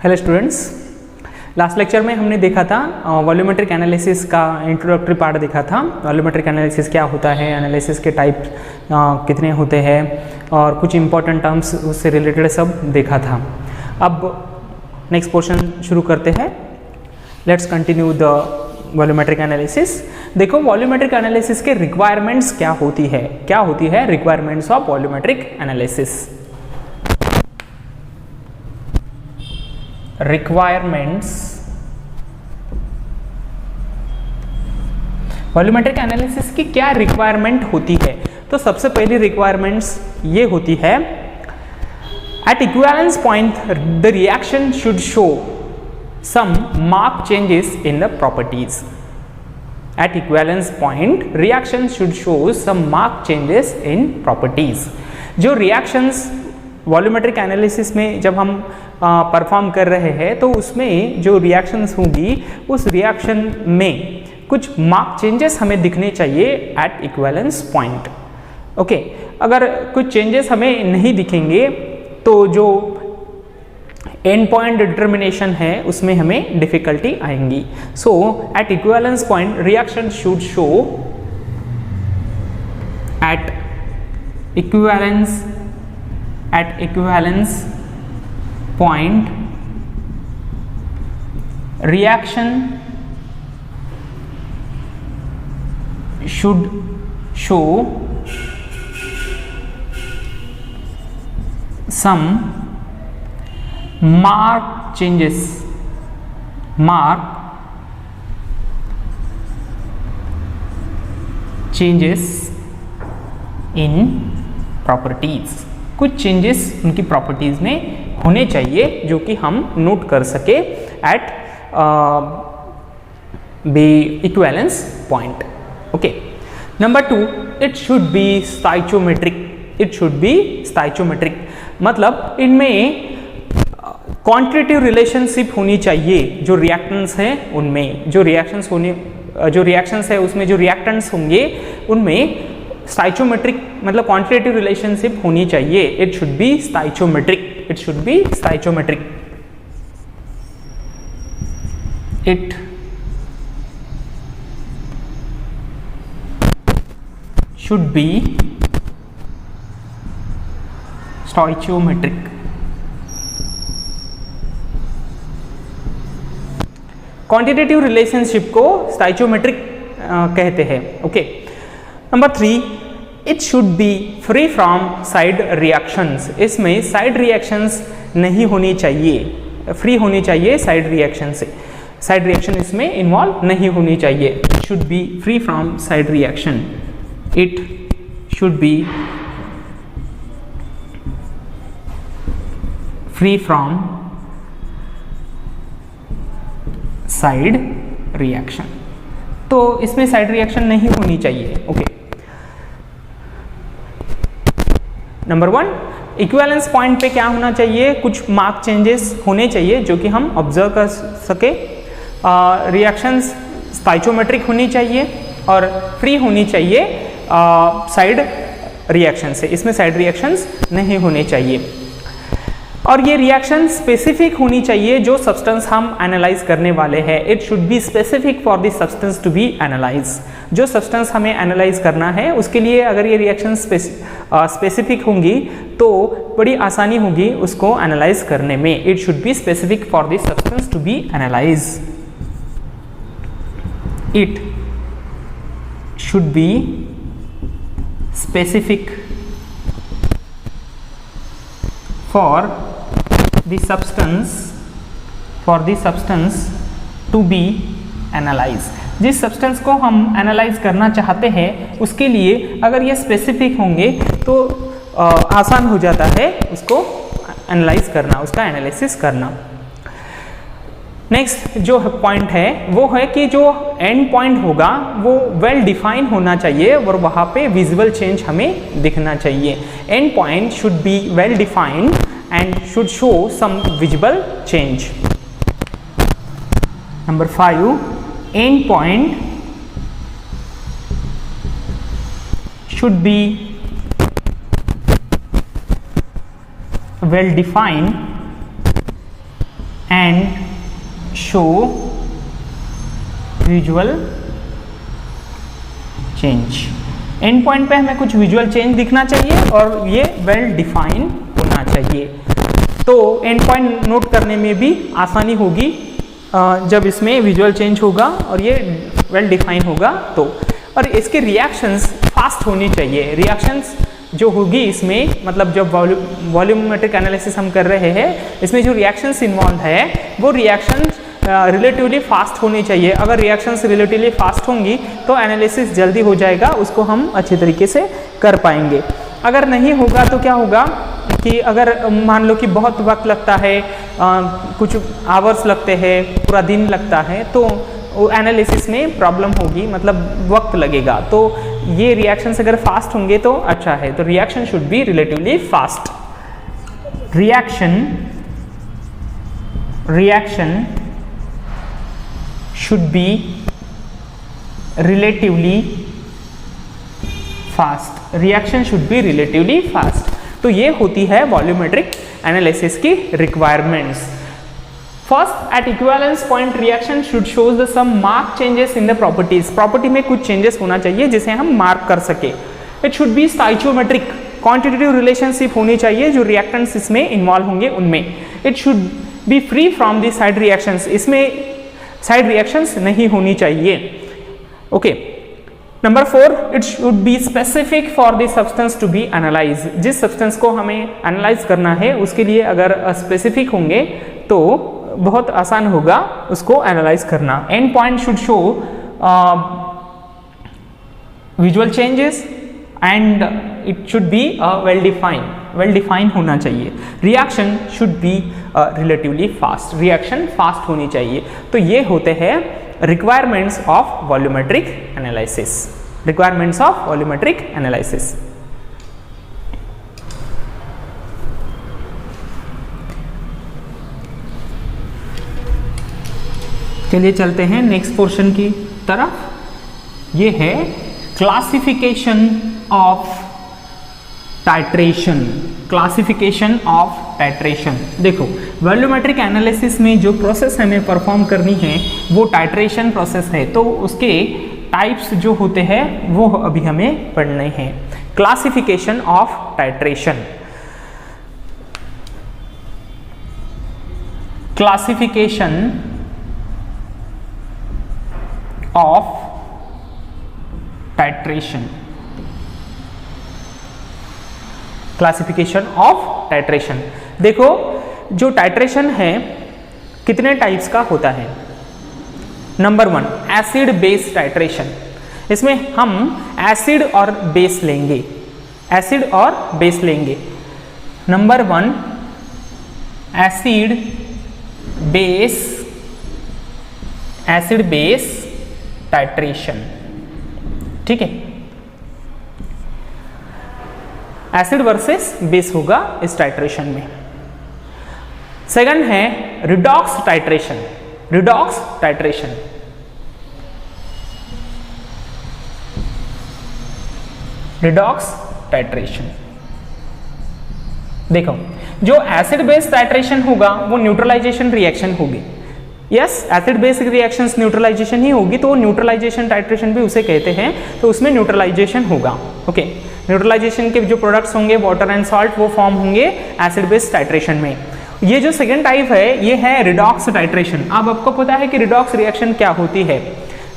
Hello students, last lecture में हमने देखा था वॉल्यूमेट्रिक एनालिसिस का इंट्रोडक्टरी पार्ट देखा था। वॉल्यूमेट्रिक एनालिसिस क्या होता है, एनालिसिस के टाइप कितने होते हैं और कुछ इंपॉर्टेंट टर्म्स उससे रिलेटेड सब देखा था। अब नेक्स्ट पोर्शन शुरू करते हैं। Let's continue the volumetric analysis. देखो वॉल्यूमेट्रिक एनालिसिस के रिक्वायरमेंट्स क्या होती है requirements of volumetric analysis. Requirements volumetric analysis की क्या रिक्वायरमेंट होती है? तो सबसे पहली रिक्वायरमेंट्स ये होती है, at equivalence point the reaction should show some mark changes in the properties. At equivalence point reaction should show some mark changes in properties. जो रिएक्शंस वॉल्यूमेट्रिक एनालिसिस में जब हम परफॉर्म कर रहे हैं तो उसमें जो रिएक्शंस होंगी उस रिएक्शन में कुछ मार्क चेंजेस हमें दिखने चाहिए एट इक्विवेलेंस पॉइंट। ओके, अगर कुछ चेंजेस हमें नहीं दिखेंगे तो जो एंड पॉइंट डिटर्मिनेशन है उसमें हमें डिफिकल्टी आएंगी। So at equivalence point reaction should show at equivalence point reaction should show some marked changes in properties। कुछ चेंजेस उनकी प्रॉपर्टीज में होने चाहिए जो कि हम नोट कर सके at the equivalence point. Okay, number 2, it should B stoichiometric. मतलब इनमें क्वांटिटेटिव रिलेशनशिप होनी चाहिए। जो रिएक्टेंट्स हैं उनमें जो रिएक्शंस है उसमें जो रिएक्टेंट्स होंगे उनमें स्टाइचोमेट्रिक मतलब क्वांटिटेटिव रिलेशनशिप होनी चाहिए। It should B stoichiometric. It should B stoichiometric. It should B stoichiometric. Quantitative relationship को स्टाइचोमेट्रिक कहते हैं। Okay, number 3, it should be free from side reactions. इसमें साइड रिएक्शंस नहीं होनी चाहिए, फ्री होनी चाहिए साइड रिएक्शन से। साइड रिएक्शन इसमें इन्वॉल्व नहीं होनी चाहिए। It should be free from side reaction. It should be free from side reaction. तो इसमें साइड रिएक्शन नहीं होनी चाहिए। ओके, नंबर 1, इक्विवेलेंस पॉइंट पे क्या होना चाहिए? कुछ मार्क चेंजेस होने चाहिए जो कि हम ऑब्जर्व कर सके। रिएक्शंस स्टाइचोमेट्रिक होनी चाहिए और फ्री होनी चाहिए साइड रिएक्शन से। इसमें साइड रिएक्शंस नहीं होने चाहिए। और ये रिएक्शन स्पेसिफिक होनी चाहिए जो सब्सटेंस हम एनालाइज करने वाले हैं। It should be specific for the substance to be analyze. जो सब्सटेंस हमें एनालाइज करना है उसके लिए अगर ये रिएक्शन स्पेसिफिक होंगी तो बड़ी आसानी होगी उसको एनालाइज करने में। It should be specific for the substance to be analyze. It should be specific for the substance to be analyzed। जिस सब्सटेंस को हम एनालाइज करना चाहते हैं उसके लिए अगर ये स्पेसिफिक होंगे तो आसान हो जाता है उसको एनालाइज करना, उसका एनालिसिस करना। नेक्स्ट जो पॉइंट है वो है कि जो एंड पॉइंट होगा वो वेल डिफाइन होना चाहिए और वहाँ पे विजुअल चेंज हमें दिखना चाहिए। And point should be well defined and should show some visible change. Number 5, end point should be well defined and show visual change. And point पे हमें कुछ विजुअल चेंज दिखना चाहिए और ये वेल डिफाइन होना चाहिए। तो एंड पॉइंट नोट करने में भी आसानी होगी जब इसमें विजुअल चेंज होगा और ये वेल डिफाइन होगा तो। और इसके रिएक्शंस फास्ट होनी चाहिए। रिएक्शंस जो होगी इसमें, मतलब जब वॉल्यूमेट्रिक एनालिसिस हम कर रहे हैं, इसमें जो रिएक्शंस इन्वॉल्व है वो रिएक्शंस रिलेटिवली फास्ट होनी चाहिए। अगर रिएक्शंस रिलेटिवली फास्ट होंगी तो एनालिसिस जल्दी हो जाएगा, उसको हम अच्छे तरीके से कर पाएंगे। अगर नहीं होगा तो क्या होगा कि अगर मान लो कि बहुत वक्त लगता है, कुछ आवर्स लगते हैं, पूरा दिन लगता है, तो एनालिसिस में प्रॉब्लम होगी, मतलब वक्त लगेगा। तो ये रिएक्शंस अगर फास्ट होंगे तो अच्छा है। तो reaction should be relatively fast. Reaction should be relatively fast. Reaction should be relatively fast. तो ये होती है वॉल्यूमेट्रिक एनालिसिस की requirements. First, at equivalence point reaction should shows the some mark changes in the properties. Property में कुछ changes होना चाहिए जिसे हम मार्क कर सके। It should be stoichiometric, quantitative relationship होनी चाहिए जो रिएक्टेंट्स इसमें इन्वॉल्व होंगे उनमें। It should be free from the side reactions, इसमें साइड रिएक्शंस नहीं होनी चाहिए। Okay, number 4, it should be specific for the substance to be analyse. जिस सब्सटेंस को हमें एनालाइज करना है उसके लिए अगर स्पेसिफिक होंगे तो बहुत आसान होगा उसको एनालाइज करना। And point should show visual changes and it should be well define होना चाहिए। Reaction should be relatively fast, reaction fast होनी चाहिए। तो ये होते हैं requirements of volumetric analysis. Requirements of volumetric analysis. चलिए चलते हैं नेक्स्ट पोर्शन की तरफ। ये है classification of titration. Classification of titration. देखो, वॉल्यूमेट्रिक एनालिसिस में जो प्रोसेस हमें परफॉर्म करनी है वो टाइट्रेशन प्रोसेस है। तो उसके टाइप्स जो होते हैं वो अभी हमें पढ़ने हैं। Classification of titration. Classification of titration. Classification of titration. देखो, जो टाइट्रेशन है कितने टाइप्स का होता है। Number 1, acid base titration. इसमें हम एसिड और बेस लेंगे, एसिड और बेस लेंगे। Number 1, acid base titration. ठीक है, एसिड वर्सेस बेस होगा इस टाइट्रेशन में। सेकंड है redox titration. Redox titration. Redox titration. देखो, जो एसिड बेस टाइट्रेशन होगा वो न्यूट्रलाइजेशन रिएक्शन होगी। Yes, acid base reactions neutralisation ही होगी, तो न्यूट्रलाइजेशन टाइट्रेशन भी उसे कहते हैं। तो उसमें न्यूट्रलाइजेशन होगा। ओके, न्यूट्रलाइजेशन के जो प्रोडक्ट्स होंगे वाटर एंड सॉल्ट वो फॉर्म होंगे एसिड बेस टाइट्रेशन में। ये जो सेकंड टाइप है ये है रिडॉक्स टाइट्रेशन। अब आपको पता है कि रिडॉक्स रिएक्शन क्या होती है।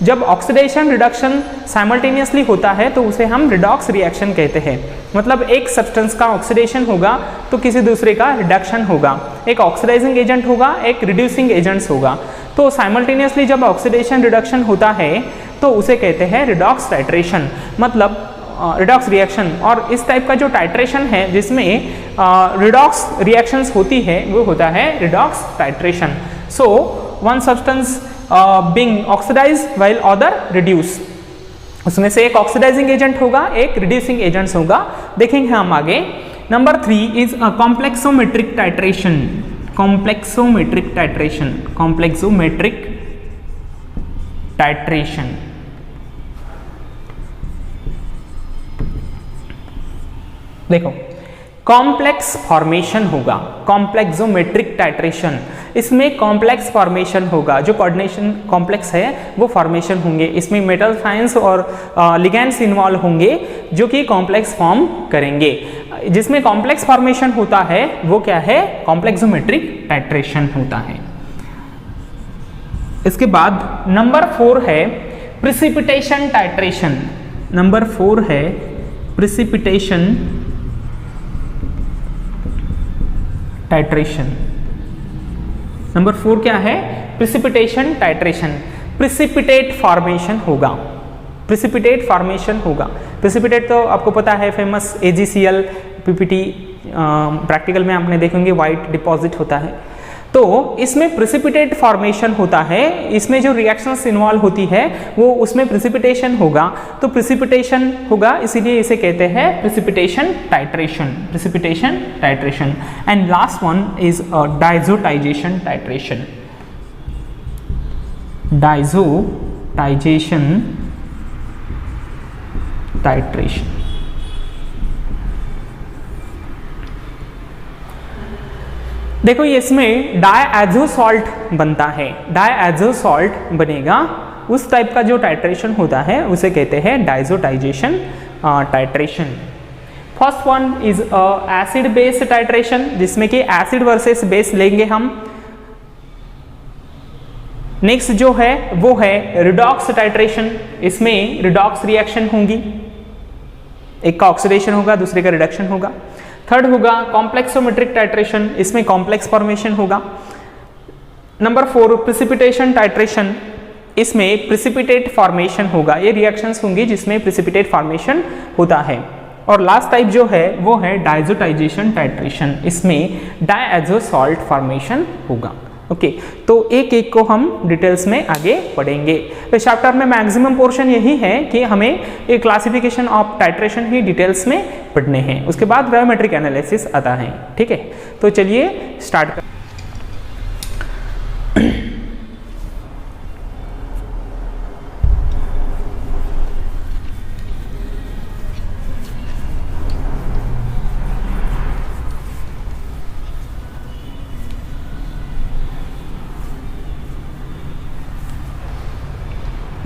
जब ऑक्सीडेशन रिडक्शन साइमल्टेनियसली होता है तो उसे हम रिडॉक्स रिएक्शन कहते हैं। मतलब एक सब्सटेंस का ऑक्सीडेशन होगा तो किसी दूसरे का रिडक्शन होगा। एक ऑक्सीडाइजिंग एजेंट होगा, एक रिड्यूसिंग एजेंट्स होगा। तो साइमल्टेनियसली जब ऑक्सीडेशन रिडक्शन होता है तो उसे कहते हैं रिडॉक्स टाइट्रेशन, मतलब रिडॉक्स रिएक्शन। और इस टाइप का जो टाइट्रेशन है जिसमें रिडॉक्स रिएक्शंस होती है वो होता है redox titration. So one substance being oxidized while other reduce, उसमें से एक ऑक्सीडाइजिंग एजेंट होगा, एक रिड्यूसिंग एजेंट्स होगा। देखेंगे हम आगे। Number 3 is a complexometric titration. Complexometric titration. Complexometric titration. देखो, कॉम्प्लेक्स फॉर्मेशन होगा कॉम्प्लेक्सोमेट्रिक टाइट्रेशन। इसमें कॉम्प्लेक्स फॉर्मेशन होगा, जो कोऑर्डिनेशन कॉम्प्लेक्स है वो फॉर्मेशन होंगे, इसमें मेटल आयंस और लिगैंड्स इन्वॉल्व होंगे जो कि कॉम्प्लेक्स फॉर्म करेंगे। जिसमें कॉम्प्लेक्स फॉर्मेशन होता है वो क्या है, कॉम्प्लेक्सोमेट्रिक टाइट्रेशन होता है। इसके बाद नंबर 4 है प्रिसिपिटेशन टाइट्रेशन। नंबर 4 है प्रिसिपिटेशन टाइट्रेशन। नंबर 4 क्या है, प्रिसिपिटेशन टाइट्रेशन। प्रिसिपिटेट फॉर्मेशन होगा, प्रिसिपिटेट फॉर्मेशन होगा। प्रिसिपिटेट तो आपको पता है फेमस AgCl PPT, प्रैक्टिकल में आपने देखेंगे वाइट डिपॉजिट होता है। तो इसमें प्रिसिपिटेट फॉर्मेशन होता है, इसमें जो रिएक्शंस इन्वॉल्व होती है वो उसमें प्रिसिपिटेशन होगा, तो प्रिसिपिटेशन होगा, इसीलिए इसे कहते हैं precipitation titration, precipitation titration. And last one is diazotization titration. Diazotization titration. देखो इसमें डायएजो सॉल्ट बनता है, डायएजो सॉल्ट बनेगा, उस टाइप का जो टाइट्रेशन होता है उसे कहते हैं diazotization titration. First one is acid base titration, जिसमें कि एसिड वर्सेस बेस लेंगे हम। नेक्स्ट जो है वो है रिडॉक्स टाइट्रेशन, इसमें रिडॉक्स रिएक्शन होंगी, एक का ऑक्सीडेशन होगा दूसरे का रिडक्शन होगा। थर्ड होगा कॉम्प्लेक्सोमेट्रिक टाइट्रेशन, इसमें कॉम्प्लेक्स फॉर्मेशन होगा। नंबर 4 प्रिसिपिटेशन टाइट्रेशन, इसमें प्रिसिपिटेट फॉर्मेशन होगा, ये रिएक्शंस होंगी जिसमें प्रिसिपिटेट फॉर्मेशन होता है। और लास्ट टाइप जो है वो है डाइजोटाइजेशन टाइट्रेशन, इसमें डायएजो सॉल्ट फॉर्मेशन होगा। ओके, तो एक एक को हम डिटेल्स में आगे पढ़ेंगे। इस चैप्टर में मैक्सिमम पोर्शन यही है कि हमें एक classification of titration he details में पढ़ने हैं, उसके बाद ग्राविमेट्रिक एनालिसिस आता है। ठीक है, तो चलिए स्टार्ट कर।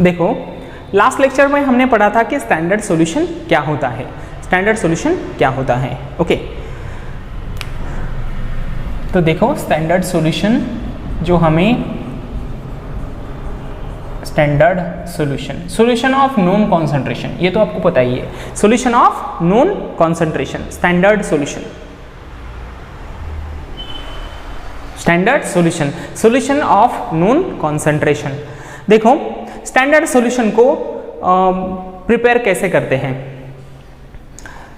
देखो लास्ट लेक्चर में हमने पढ़ा था कि स्टैंडर्ड सॉल्यूशन क्या होता है, स्टैंडर्ड सॉल्यूशन क्या होता है। ओके, तो देखो स्टैंडर्ड सॉल्यूशन जो हमें, standard solution, solution of known concentration, ये तो आपको पता ही है, solution of known concentration, standard solution, standard solution, solution of known concentration. देखो स्टैंडर्ड सॉल्यूशन को प्रिपेयर कैसे करते हैं।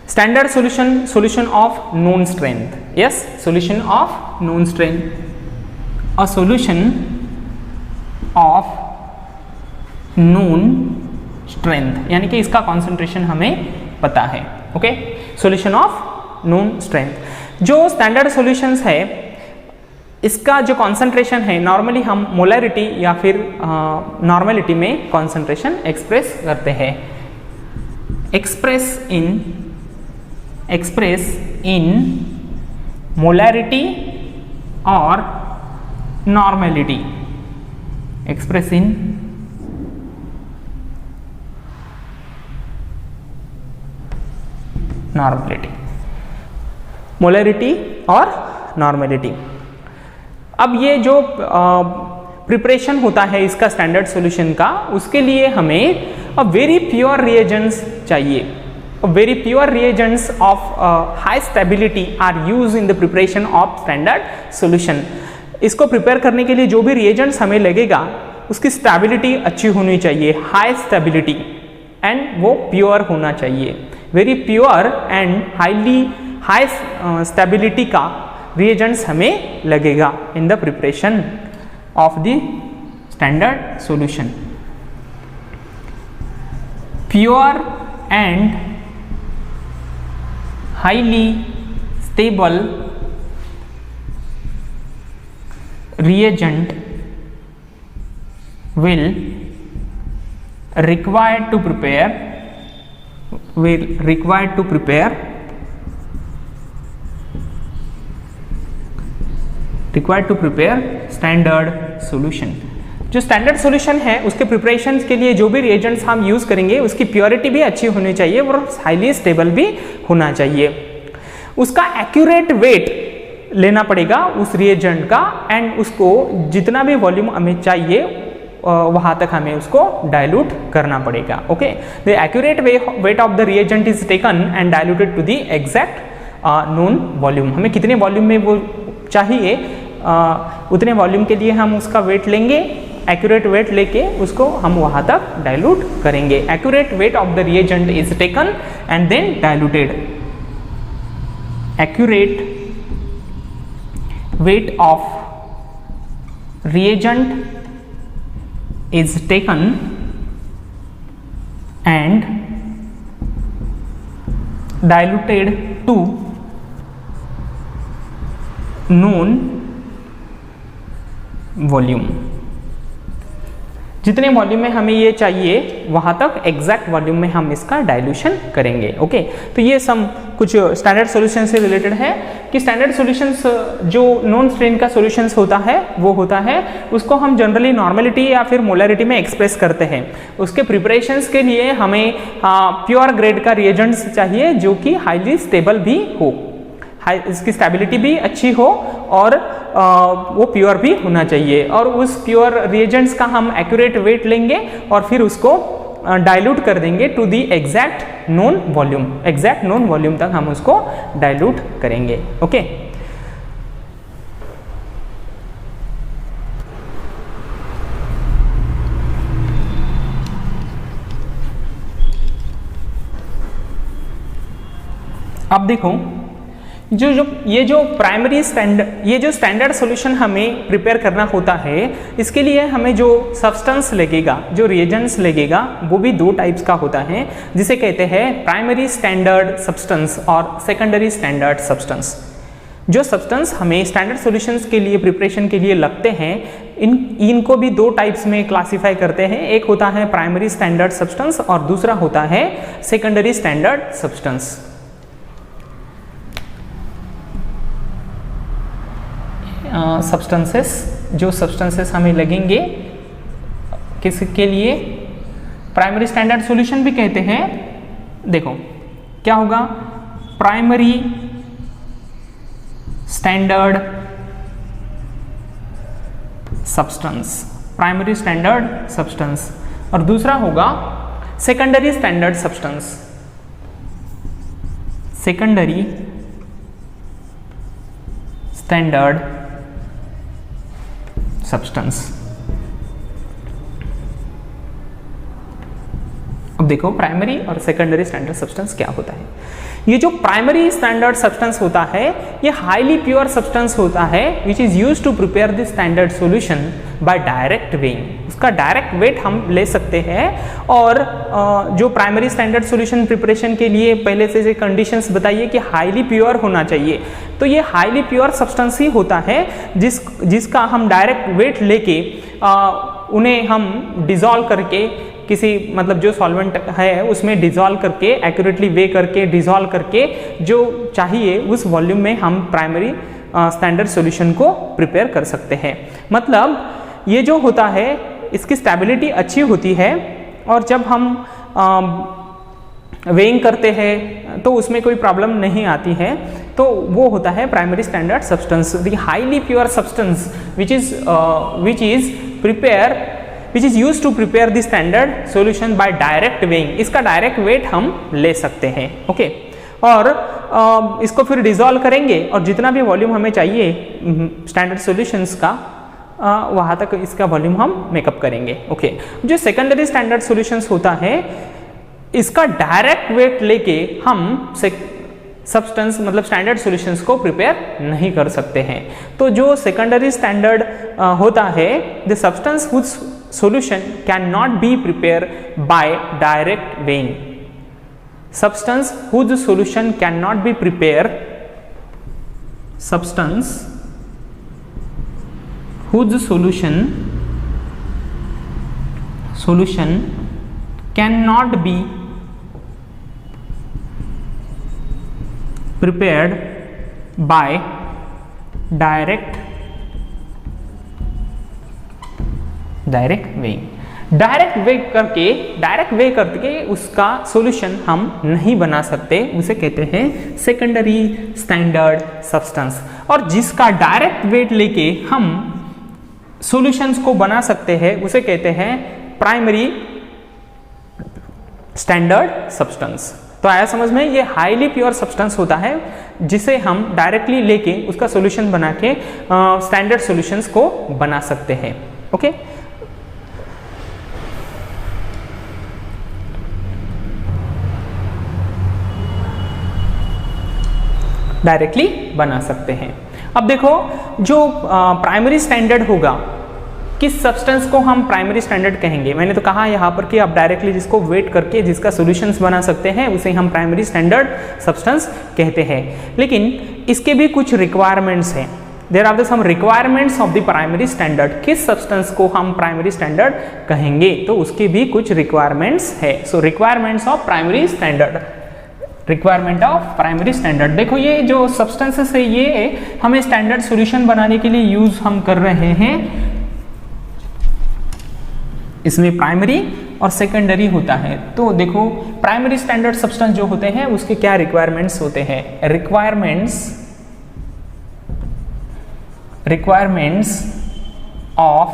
Standard solution, solution of known strength, yes, solution of known strength, a solution of known strength, यानी कि इसका concentration हमें पता है। Okay, solution of known strength. जो स्टैंडर्ड सॉल्यूशंस है इसका जो कॉन्सेंट्रेशन है, नॉर्मली हम मोलैरिटी या फिर नॉर्मेलिटी में कॉन्सेंट्रेशन एक्सप्रेस करते हैं। एक्सप्रेस इन मोलैरिटी और normality, express in normality, molarity और नॉर्मेलिटी। अब ये जो प्रिपरेशन होता है इसका स्टैंडर्ड सॉल्यूशन का, उसके लिए हमें वेरी प्योर रिएजेंट्स चाहिए। Very pure reagents of high stability are use in the preparation of standard solution. इसको प्रिपेयर करने के लिए जो भी रिएजेंट्स हमें लगेगा उसकी स्टेबिलिटी अच्छी होनी चाहिए, हाई स्टेबिलिटी, एंड वो प्योर होना चाहिए। Very pure and high stability का रिएजेंट्स हमें लगेगा in the preparation of the standard solution. Pure and highly stable reagent will require to prepare required to prepare standard solution. जो standard solution है उसके preparation के लिए जो भी रिएजेंट्स हम यूज करेंगे उसकी प्योरिटी भी अच्छी होनी चाहिए और हाईली स्टेबल भी होना चाहिए। उसका एक्यूरेट वेट लेना पड़ेगा उस रिएजेंट का, एंड उसको जितना भी वॉल्यूम हमें चाहिए वहां तक हमें उसको डाइल्यूट करना पड़ेगा। Okay, the accurate weight of the reagent is taken and diluted to the exact known volume. हमें कितने वॉल्यूम में वो चाहिए उतने वॉल्यूम के लिए हम उसका वेट लेंगे, एक्यूरेट वेट लेके उसको हम वहां तक डाइल्यूट करेंगे। Accurate weight of the reagent is taken and then diluted. Accurate weight of reagent is taken and diluted to known volume। जितने वॉल्यूम में हमें ये चाहिए वहां तक एग्जैक्ट वॉल्यूम में हम इसका डाइल्यूशन करेंगे। ओके, तो ये सम कुछ स्टैंडर्ड सॉल्यूशन से रिलेटेड है कि स्टैंडर्ड सॉल्यूशंस जो नॉन स्ट्रेन का सॉल्यूशंस होता है वो होता है उसको हम जनरली नॉर्मेलिटी या फिर मोलरिटी में एक्सप्रेस करते हैं। उसके प्रिपरेशंस के लिए हमें प्योर ग्रेड का रिएजेंट्स चाहिए जो कि हाईली स्टेबल भी हो, इसकी स्टेबिलिटी भी अच्छी हो और वो प्योर भी होना चाहिए। और उस प्योर रिएजेंट्स का हम एक्यूरेट वेट लेंगे और फिर उसको डाइल्यूट कर देंगे to the exact known volume. Exact known volume तक हम उसको डाइल्यूट करेंगे। ओके, अब देखो ये जो प्राइमरी स्टैंडर्ड सॉल्यूशन हमें प्रिपेयर करना होता है, इसके लिए हमें जो सब्सटेंस लगेगा, जो रिएजेंट्स लगेगा, वो भी दो टाइप्स का होता है, जिसे कहते हैं प्राइमरी स्टैंडर्ड सब्सटेंस और सेकेंडरी स्टैंडर्ड सब्सटेंस। जो सब्सटेंस हमें स्टैंडर्ड सॉल्यूशंस के लिए प्रिपरेशन के लिए लगते हैं, इनको भी दो टाइप्स में क्लासिफाई करते हैं। एक होता है प्राइमरी स्टैंडर्ड सब्सटेंस और दूसरा होता है सेकेंडरी स्टैंडर्ड सब्सटेंस। सब्सटेंसेस जो सब्सटेंसेस हमें लगेंगे किसके लिए प्राइमरी स्टैंडर्ड सॉल्यूशन भी कहते हैं। देखो क्या होगा, primary standard substance, primary standard substance, और दूसरा होगा secondary standard substance, secondary standard substance. अब देखो प्राइमरी और सेकेंडरी स्टैंडर्ड सब्सटेंस क्या होता है। ये जो प्राइमरी स्टैंडर्ड सब्सटेंस होता है ये हाईली प्योर सब्सटेंस होता है which is used to prepare the standard solution by direct weighing. उसका डायरेक्ट वेट हम ले सकते हैं और जो प्राइमरी स्टैंडर्ड सॉल्यूशन प्रिपरेशन के लिए पहले से कंडीशंस बताइए कि हाईली प्योर होना चाहिए, तो ये हाईली प्योर सब्सटेंस ही होता है जिसका हम डायरेक्ट वेट लेके उन्हें हम डिसॉल्व करके किसी मतलब जो सॉल्वेंट है उसमें डिसॉल्व करके एक्यूरेटली वे करके डिसॉल्व करके जो चाहिए उस वॉल्यूम में हम प्राइमरी स्टैंडर्ड सॉल्यूशन को प्रिपेयर कर सकते हैं। मतलब ये जो होता है इसकी स्टेबिलिटी अच्छी होती है और जब हम वेइंग करते हैं तो उसमें कोई प्रॉब्लम नहीं आती है, तो वो होता है primary standard substance, the highly pure substance which is used to prepare the standard solution by direct weighing. इसका डायरेक्ट वेट हम ले सकते हैं। ओके, और इसको फिर डिसॉल्व करेंगे और जितना भी वॉल्यूम हमें चाहिए स्टैंडर्ड सॉल्यूशंस का वहाँ तक इसका वॉल्यूम हम मेकअप करेंगे। ओके, जो सेकेंडरी स्टैंडर्ड सॉल्यूशंस होता है इसका डायरेक्ट वेट लेके हम सब्सटेंस मतलब स्टैंडर्ड सॉल्यूशंस को प्रिपेयर नहीं कर सकते हैं। तो जो सेकेंडरी स्टैंडर्ड होता है the substance which solution cannot be prepared by direct weighing, substance whose solution cannot be prepared, substance whose solution cannot be prepared by direct direct way करके उसका सॉल्यूशन हम नहीं बना सकते, उसे कहते हैं सेकेंडरी स्टैंडर्ड सब्सटेंस। और जिसका डायरेक्ट वेट लेके हम सॉल्यूशंस को बना सकते हैं उसे कहते हैं प्राइमरी स्टैंडर्ड सब्सटेंस। तो आया समझ में, ये हाईली प्योर सब्सटेंस होता है जिसे हम डायरेक्टली लेके उसका सॉल्यूशन बना के स्टैंडर्ड सॉल्यूशंस को बना सकते हैं। ओके, डायरेक्टली बना सकते हैं। अब देखो, जो प्राइमरी स्टैंडर्ड होगा, किस सब्सटेंस को हम प्राइमरी स्टैंडर्ड कहेंगे? मैंने तो कहा यहाँ पर कि आप डायरेक्टली जिसको वेट करके जिसका सॉल्यूशंस बना सकते हैं उसे हम प्राइमरी स्टैंडर्ड सब्सटेंस कहते हैं। लेकिन इसके भी कुछ रिक्वायरमेंट्स हैं। There are the some requirements of the primary standard. किस सब्सटेंस को हम प्राइमरी स्टैंडर्ड कहेंगे, तो उसकी भी कुछ रिक्वायरमेंट्स है। So requirements of primary standard, requirement of primary standard. देखो, ये जो सब्सटेंसेस है ये हमें स्टैंडर्ड सॉल्यूशन बनाने के लिए यूज हम कर रहे हैं। इसमें प्राइमरी और सेकेंडरी होता है। तो देखो, प्राइमरी स्टैंडर्ड सब्सटेंस जो होते हैं उसके क्या रिक्वायरमेंट्स होते हैं? Requirements of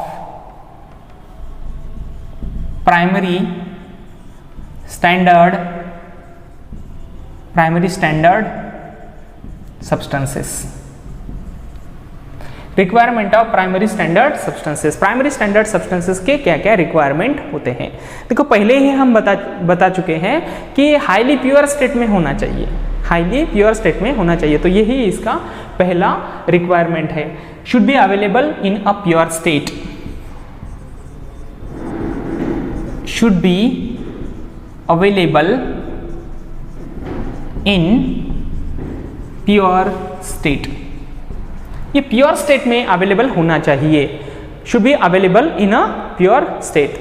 primary standard substances. Requirement of primary standard substances. Primary standard substances के क्या क्या रिक्वायरमेंट होते हैं? देखो, पहले ही हम बता चुके हैं कि हाईली प्योर स्टेट में होना चाहिए, हाईली प्योर स्टेट में होना चाहिए। तो यही इसका पहला रिक्वायरमेंट है। Should be available in a pure state, should be available in pure state. ये प्योर स्टेट में अवेलेबल होना चाहिए, should be available in a pure state.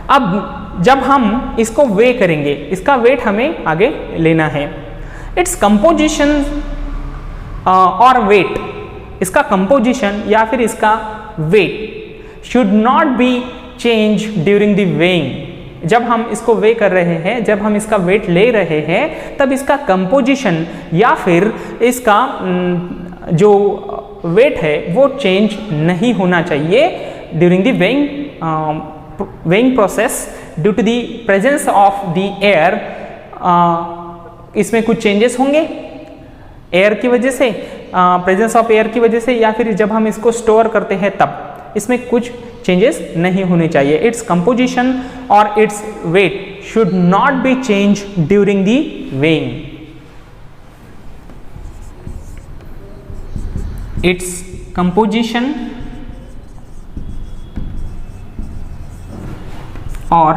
अब जब हम इसको वे करेंगे, इसका वेट हमें आगे लेना है। इट्स कंपोजिशन और वेट, इसका कंपोजिशन या फिर इसका weight should not be change during the weighing. जब हम इसको वे कर रहे हैं, जब हम इसका वेट ले रहे हैं, तब इसका कंपोजिशन या फिर इसका जो वेट है वो चेंज नहीं होना चाहिए during the weighing process due to the presence of the air. इसमें कुछ चेंजेस होंगे एयर की वजह से, प्रेजेंस ऑफ एयर की वजह से, या फिर जब हम इसको स्टोर करते हैं तब इसमें कुछ चेंजेस नहीं होने चाहिए। इट्स कंपोजिशन और its weight should not be change during the weighing. It's composition और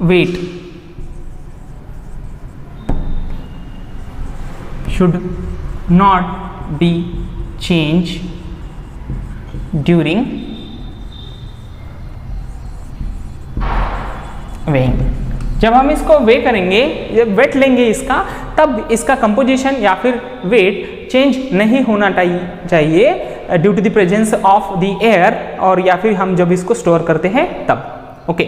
wait should not be changed during weighing। जब हम इसको वे करेंगे, जब वेट लेंगे इसका, तब इसका कंपोजिशन या फिर वेट चेंज नहीं होना चाहिए due to the presence of the air, और या फिर हम जब इसको स्टोर करते हैं तब। ओके,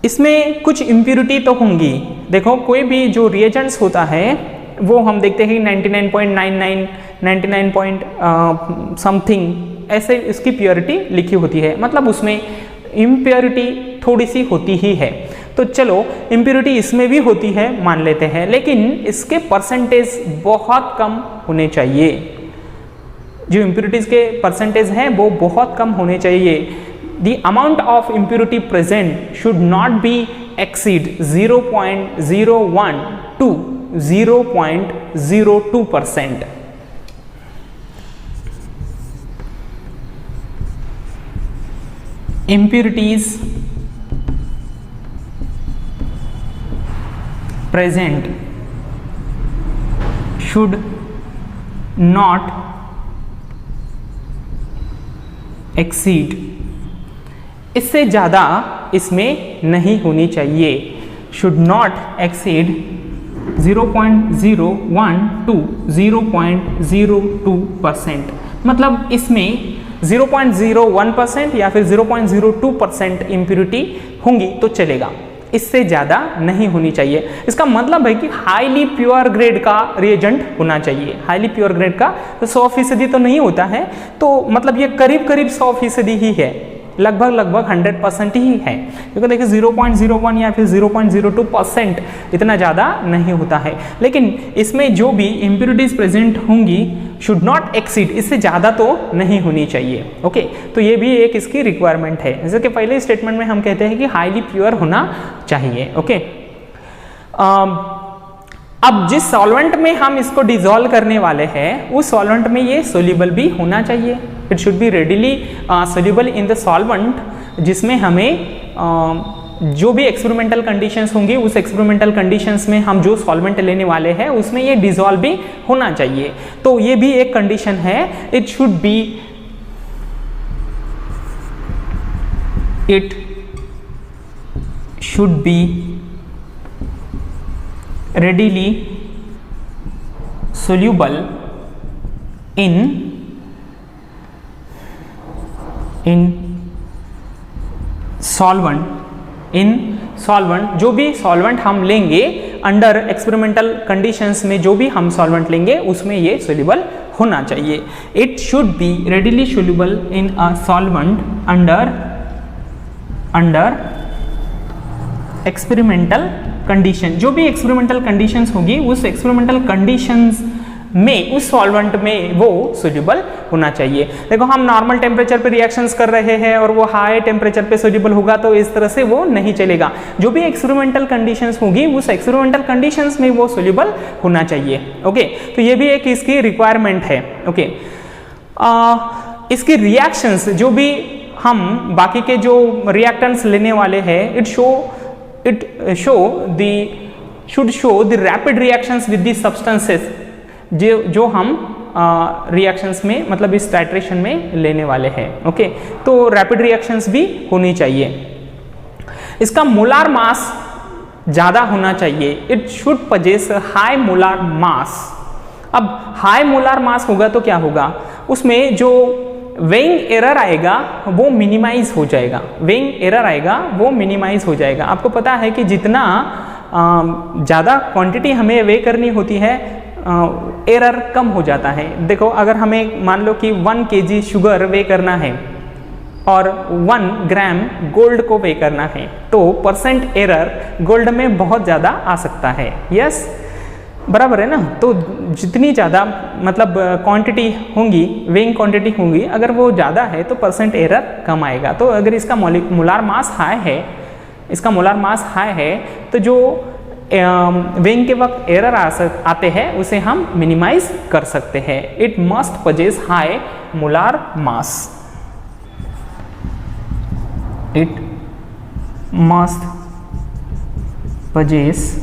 इसमें कुछ इम्प्योरिटी तो होंगी। देखो, कोई भी जो रिएजेंट्स होता है वो हम देखते हैं 99.99 99 पॉइंट समथिंग ऐसे इसकी प्योरिटी लिखी होती है, मतलब उसमें इम्प्योरिटी थोड़ी सी होती ही है। तो चलो, इम्प्योरिटी इसमें भी होती है मान लेते हैं, लेकिन इसके परसेंटेज बहुत कम होने चाहिए। जो इम्प्योरिटीज के परसेंटेज हैं वो बहुत कम होने चाहिए। The amount of impurity present should not be exceed 0.01 to 0.02%. Impurities present should not exceed, इससे ज़्यादा इसमें नहीं होनी चाहिए। Should not exceed 0.01 to 0.02%। मतलब इसमें 0.01% या फिर 0.02% इम्प्योरिटी होंगी तो चलेगा, इससे ज़्यादा नहीं होनी चाहिए। इसका मतलब है कि हाईली प्योर ग्रेड का रिएजेंट होना चाहिए। हाईली प्योर ग्रेड का तो 100% तो नहीं होता है, तो मतलब ये करीब करीब 100% ही है, लगभग 100% ही है, क्योंकि देखिए 0.01 या फिर 0.02% इतना ज़्यादा नहीं होता है। लेकिन इसमें जो भी इम्प्योरिटीज प्रेजेंट होंगी शुड नॉट एक्सीड, इससे ज़्यादा तो नहीं होनी चाहिए। ओके, तो ये भी एक इसकी रिक्वायरमेंट है। जैसे कि पहले स्टेटमेंट में हम कहते हैं कि हाईली प्योर होना चाहिए। ओके, अब जिस सॉल्वेंट में हम इसको डिसॉल्व करने वाले हैं उस सॉल्वेंट में ये सोल्यूबल भी होना चाहिए। It should B readily soluble in the solvent, जिसमें हमें जो भी एक्सपेरिमेंटल कंडीशंस होंगी उस एक्सपेरिमेंटल कंडीशंस में हम जो सॉल्वेंट लेने वाले हैं उसमें ये डिसॉल्व भी होना चाहिए। तो ये भी एक कंडीशन है। It should B readily soluble in solvent जो भी सॉल्वेंट हम लेंगे अंडर एक्सपेरिमेंटल कंडीशंस में, जो भी हम सॉल्वेंट लेंगे उसमें ये सोल्यूबल होना चाहिए। It should B readily soluble in a solvent under experimental condition. जो भी एक्सपेरिमेंटल कंडीशंस होगी उस एक्सपेरिमेंटल कंडीशंस में उस सॉल्वेंट में वो सोल्यूबल होना चाहिए। देखो हम नॉर्मल टेम्परेचर पे रिएक्शंस कर रहे हैं और वो हाई टेम्परेचर पे सोल्यूबल होगा तो इस तरह से वो नहीं चलेगा। जो भी एक्सपेरिमेंटल कंडीशंस होगी उस एक्सपेरिमेंटल कंडीशंस में वो सोल्यूबल होना चाहिए। ओके, तो ये भी एक इसकी रिक्वायरमेंट है। ओके, इसकी रिएक्शंस जो भी हम बाकी के जो रिएक्टेंट्स लेने वाले हैं should show the rapid reactions with the substances जो हम रिएक्शंस में मतलब इस टाइट्रेशन में लेने वाले हैं। ओके, तो रैपिड रिएक्शंस भी होनी चाहिए। इसका मोलार मास ज़्यादा होना चाहिए। It should possess high molar mass. अब हाई मोलार मास होगा तो क्या होगा, उसमें जो वेइंग एरर आएगा वो मिनिमाइज हो जाएगा। वेइंग एरर आएगा वो मिनिमाइज हो जाएगा। आपको पता है कि जितना ज़्यादा क्वांटिटी हमें वे करनी होती है एरर कम हो जाता है। देखो अगर हमें मान लो कि 1 kg शुगर वे करना है और 1 ग्राम गोल्ड को वे करना है तो % एरर गोल्ड में बहुत ज़्यादा आ सकता है। यस, बराबर है ना। तो जितनी ज़्यादा मतलब क्वांटिटी होंगी, वेइंग क्वांटिटी होंगी, अगर वो ज़्यादा है तो % एरर कम आएगा। तो अगर इसका मोलार मास हाई है तो जो वेइंग के वक्त एरर आते हैं उसे हम मिनिमाइज कर सकते हैं। It must possess high molar mass. It must possess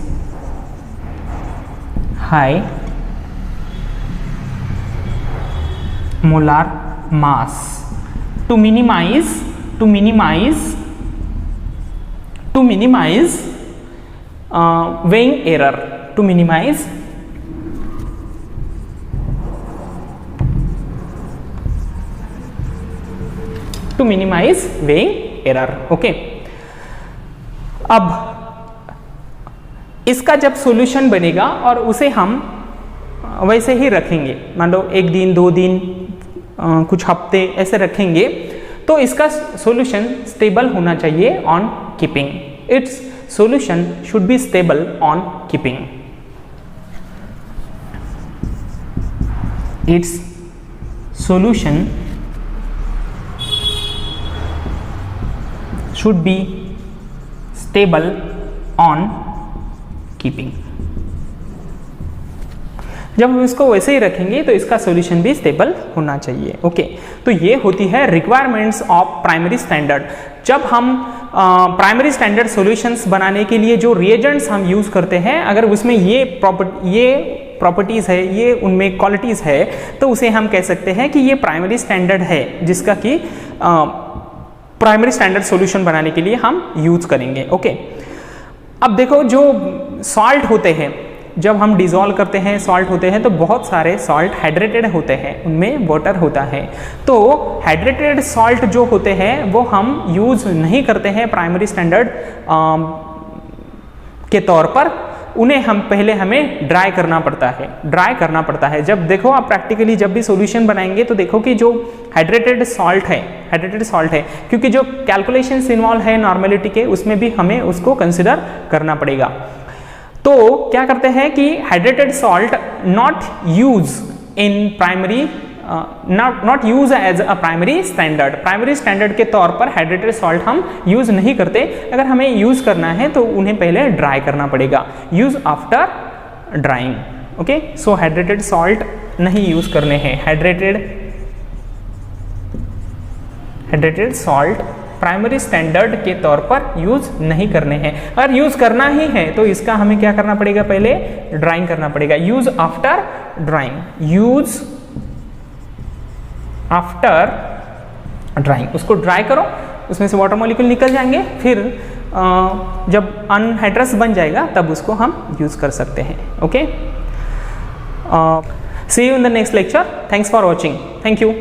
high molar mass to minimize weighing error, to minimize weighing error। Okay, अब इसका जब सॉल्यूशन बनेगा और उसे हम वैसे ही रखेंगे, मान लो 1 दिन 2 दिन कुछ हफ्ते ऐसे रखेंगे तो इसका सॉल्यूशन स्टेबल होना चाहिए on keeping. It's solution should be stable on keeping. Its solution should be stable on keeping. जब हम इसको वैसे ही रखेंगे तो इसका सॉल्यूशन भी स्टेबल होना चाहिए। ओके, तो ये होती है रिक्वायरमेंट्स ऑफ प्राइमरी स्टैंडर्ड। जब हम प्राइमरी स्टैंडर्ड सॉल्यूशंस बनाने के लिए जो रिएजेंट्स हम यूज़ करते हैं, अगर उसमें ये प्रॉपर्टीज़ है, ये उनमें क्वालिटीज़ है, तो उसे हम कह सकते हैं कि ये प्राइमरी स्टैंडर्ड है जिसका कि प्राइमरी स्टैंडर्ड सॉल्यूशन बनाने के लिए हम यूज़ करेंगे। ओके, अब देखो जो सॉल्ट होते हैं जब हम डिज़ोल्व करते हैं सॉल्ट होते हैं तो बहुत सारे सॉल्ट हाइड्रेटेड होते हैं, उनमें वाटर होता है। तो हाइड्रेटेड सॉल्ट जो होते हैं वो हम यूज़ नहीं करते हैं प्राइमरी स्टैंडर्ड के तौर पर, उन्हें हमें ड्राई करना पड़ता है। जब देखो आप प्रैक्टिकली जब भी सॉल्यूशन बनाएंगे तो देखो कि जो हाइड्रेटेड सॉल्ट है क्योंकि जो कैलकुलेशंस इन्वॉल्व है नॉर्मेलिटी के, उसमें भी हमें उसको कंसिडर करना पड़ेगा। तो क्या करते हैं कि hydrated salt not use in primary not use as a primary standard के तौर पर हाइड्रेटेड सॉल्ट हम यूज नहीं करते। अगर हमें यूज करना है तो उन्हें पहले ड्राई करना पड़ेगा, यूज आफ्टर ड्राइंग। ओके, सो हाइड्रेटेड सॉल्ट नहीं यूज करने हैं, हाइड्रेटेड सॉल्ट प्राइमरी स्टैंडर्ड के तौर पर यूज नहीं करने हैं। अगर यूज करना ही है तो इसका हमें क्या करना पड़ेगा, पहले ड्राइंग करना पड़ेगा, यूज आफ्टर ड्राइंग। उसको ड्राई करो, उसमें से वाटर मॉलिक्यूल निकल जाएंगे, फिर जब अनहाइड्रस बन जाएगा तब उसको हम यूज कर सकते हैं। Okay, see you in the next lecture. Thanks for watching. Thank you.